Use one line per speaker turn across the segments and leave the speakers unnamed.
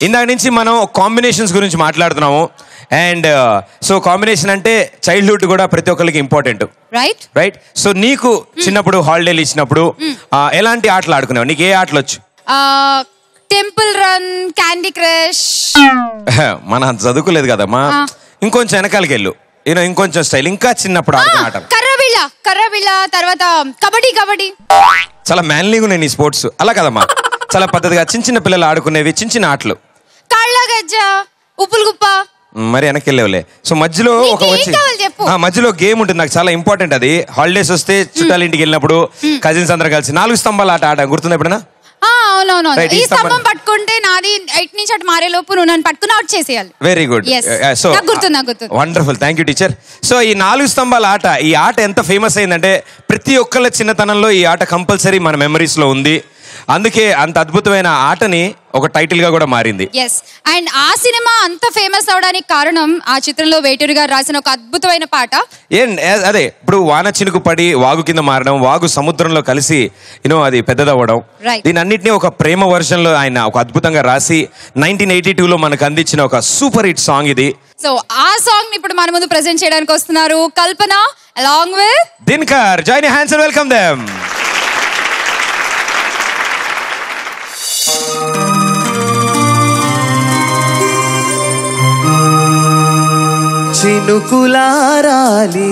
ఇందాక నుంచి మనం కాంబినేషన్స్ గురించి మాట్లాడుతున్నాము. అండ్ సో కాంబినేషన్ అంటే చైల్డ్హుడ్ కూడా ప్రతి ఒక్కరికి ఇంపార్టెంట్, రైట్? సో నీకు చిన్నప్పుడు హాలిడేలు ఇచ్చినప్పుడు ఎలాంటి ఆటలు ఆడుకున్నావు? నీకు ఏ ఆటలు వచ్చు?
Temple run, candy crush.
మన చదువుకోలేదు కదమ్మా, ఇంకొంచెం వెనకాలకి వెళ్ళు. ఇంకొంచెం స్టైల్, ఇంకా చిన్నప్పుడు ఆడుకున్న ఆటలు
కర్రబిళ్ళ, తర్వాత కబడ్డీ.
చాలా మ్యాన్లీగా ఉన్నాయి నీ స్పోర్ట్స్. అలా కదమ్మా, చాలా పద్ధతిగా చిన్న పిల్లలు ఆడుకునేవి చిన్న ఆటలు.
కాళ్ళ గజ్జ, ఉప్పులు గుప్ప.
మరి వెనక్కి వెళ్ళేవులే. సో మధ్యలో ఒక మధ్యలో గేమ్ ఉంటుంది, నాకు చాలా ఇంపార్టెంట్ అది. హాలిడేస్ వస్తే చుట్టాల ఇంటికి వెళ్ళినప్పుడు కజిన్స్ అందరూ కలిసి 4 స్తంభాల ఆట ఆడ గుర్తుంది ఎప్పుడైనా?
అవునవును. ఈ స్తంభం పట్టుకుంటే నాది ఇటు నుంచి అటు మారే లోపు నువ్వు నన్ను పట్టుకుని అవుట్ చేసేయాలి.
Very good. సో
గుర్తుంది.
Wonderful, thank you teacher. So ఈ 4 స్తంభాల ఆట, ఈ ఆట ఎంత ఫేమస్ అయిందంటే ప్రతి ఒక్కళ్ళ చిన్నతనంలో ఈ ఆట కంపల్సరీ మన మెమరీస్ లో ఉంది. అందుకే అంత అద్భుతమైన ఆటని ఒక టైటిల్ గా కూడా మారింది.
అండ్ ఆ సినిమా అంత ఫేమస్ అవడానికి కారణం ఆ చిత్రంలో వేటూరి గారు రాసిన ఒక అద్భుతమైన పాట.
అదే ఇప్పుడు వాన చినుకు పడి వాగు కింద మారడం, వాగు సముద్రంలో కలిసి అది పెద్దదవ్వడం, దీని అన్నిటినీ ఒక ప్రేమ వర్షన్ లో ఆయన ఒక అద్భుతంగా రాసి 1982లో మనకు అందించిన ఒక సూపర్ హిట్ సాంగ్ ఇది.
సో ఆ సాంగ్ ఇప్పుడు మన ముందు ప్రెజెంట్ చేయడానికి వస్తున్నారు Kalpana along with
Dinakar. Join hands and welcome them.
చినుకులారాలి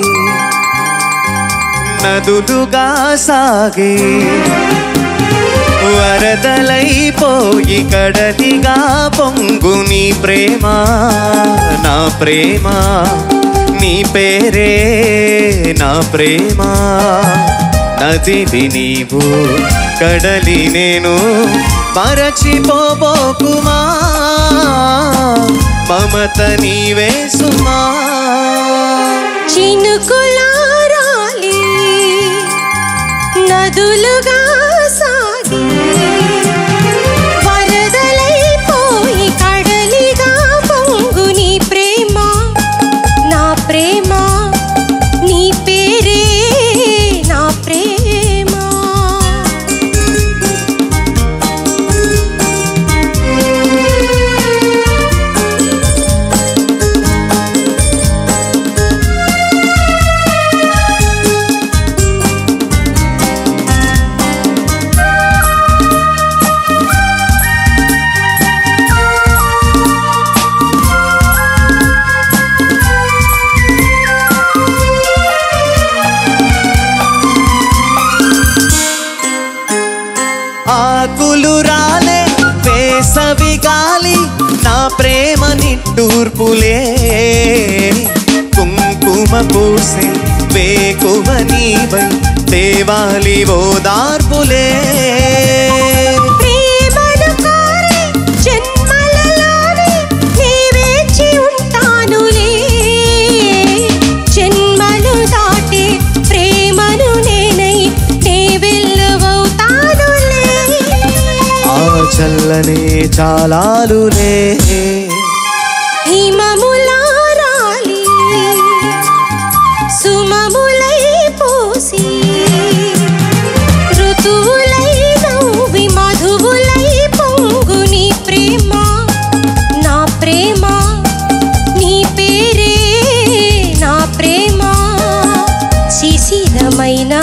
నదులుగా సాగే, వరదలైపోయి కడలిగా పొంగు నీ ప్రేమ, నా ప్రేమ, నీ పేరే నా ప్రేమ. నదివి నీవు, కడలి నేను, మరచిపోబోకుమా, మమత నీవే సుమా.
చినుకులారాలి నదులుగా సాగి, వరదలైపోయి కడలిగా పొంగు నీ ప్రేమ, నా ప్రేమ, నీ పేరే నా ప్రేమ.
ఆకులు రాలే వేసవి గాలి, నా ప్రేమ నిట్టూర్పులే, కుంకుమ పూసే వేకువ నీవై, దేవాలి ఓదార్పులే.
ప్రేమను కోరే జన్మలలోనే నీ వేచి ఉంటానులే, జన్మలు దాటి ప్రేమను నేనై నే వెళ్ళవవుతానులే.
ఆ చల్లనే చాలాలులే.
హిమములారాలి సుమములై పోసి, ఋతువులై నవ్వి మధువులై పొంగు నీ ప్రేమ, నా ప్రేమ, నీ పేరే నా ప్రేమ. శిశిలమైన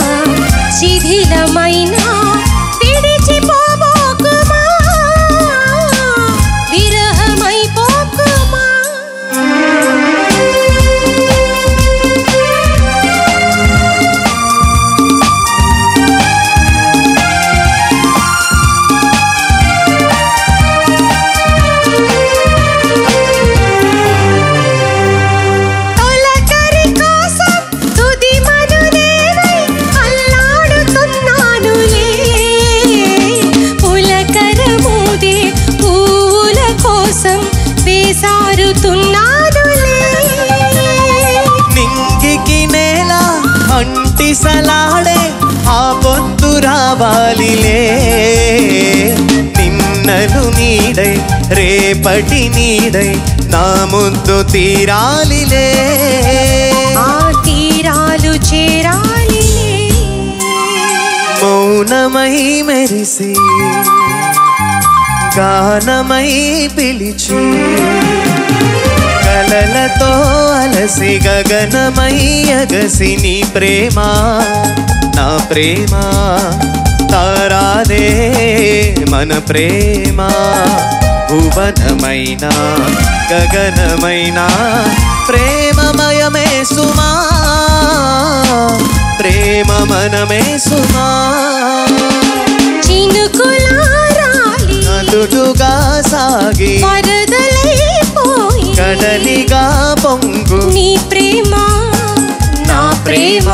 శిథిలమైన విడిచిపోబోకుమా, విరహమైపోకుమా. తొలకరి కోసం తుది మనుదేవై అల్లాడుతున్నానులే, పులకరమూదే పూల కోసం వేసారుతున్నానులే.
నింగికి నేల అంటిసలాడే ఆ పొద్దు రావాలిలే, నిన్నలు నీడై రేపటి నీడై నా ముద్దు తీరాలిలే.
ఆ తీరాలు చేరాలిలే,
మౌనమై మెరిసి గానమై పిలిచి కలలతో అలసి గగనమై అగసి నీ ప్రేమ నా ప్రేమ తారాదే మన ప్రేమ భువనమైన గగనమైన ప్రేమమయమే సుమా ప్రేమ మనమే సుమా
చినుకులారాలి
నదుడుగా సాగి
వరదలైపోయి
కడలిగా పొంగు
నీ ప్రేమ
నా ప్రేమ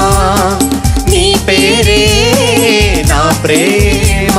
నీ పేరే నా ప్రేమ